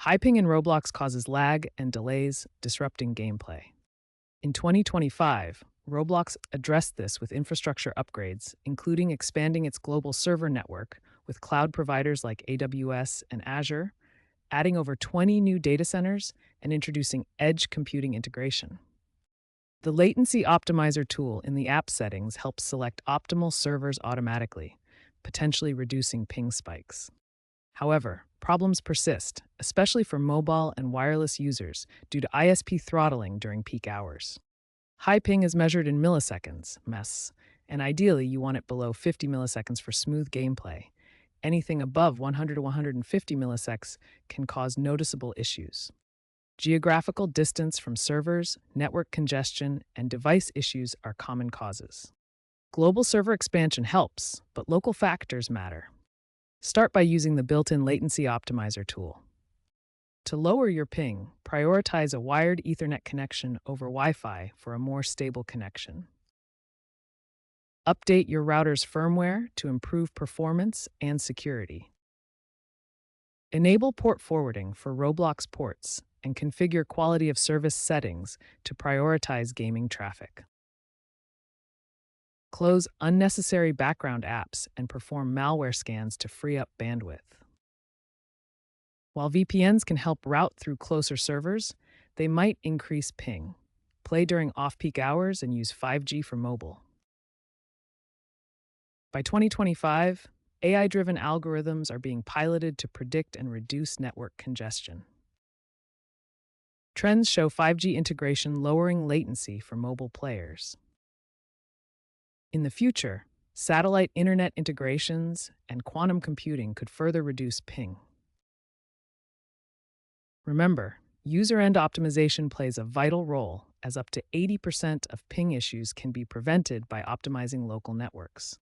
High ping in Roblox causes lag and delays, disrupting gameplay. In 2025, Roblox addressed this with infrastructure upgrades, including expanding its global server network with cloud providers like AWS and Azure, adding over 20 new data centers, and introducing edge computing integration. The latency optimizer tool in the app settings helps select optimal servers automatically, potentially reducing ping spikes. However, problems persist, especially for mobile and wireless users due to ISP throttling during peak hours. High ping is measured in milliseconds, MES, and ideally you want it below 50 milliseconds for smooth gameplay. Anything above 100 to 150 milliseconds can cause noticeable issues. Geographical distance from servers, network congestion, and device issues are common causes. Global server expansion helps, but local factors matter. Start by using the built-in latency optimizer tool. To lower your ping, prioritize a wired Ethernet connection over Wi-Fi for a more stable connection. Update your router's firmware to improve performance and security. Enable port forwarding for Roblox ports and configure quality of service settings to prioritize gaming traffic. Close unnecessary background apps and perform malware scans to free up bandwidth. While VPNs can help route through closer servers, they might increase ping. Play during off-peak hours and use 5G for mobile. By 2025, AI-driven algorithms are being piloted to predict and reduce network congestion. Trends show 5G integration lowering latency for mobile players. In the future, satellite internet integrations and quantum computing could further reduce ping. Remember, user-end optimization plays a vital role, as up to 80% of ping issues can be prevented by optimizing local networks.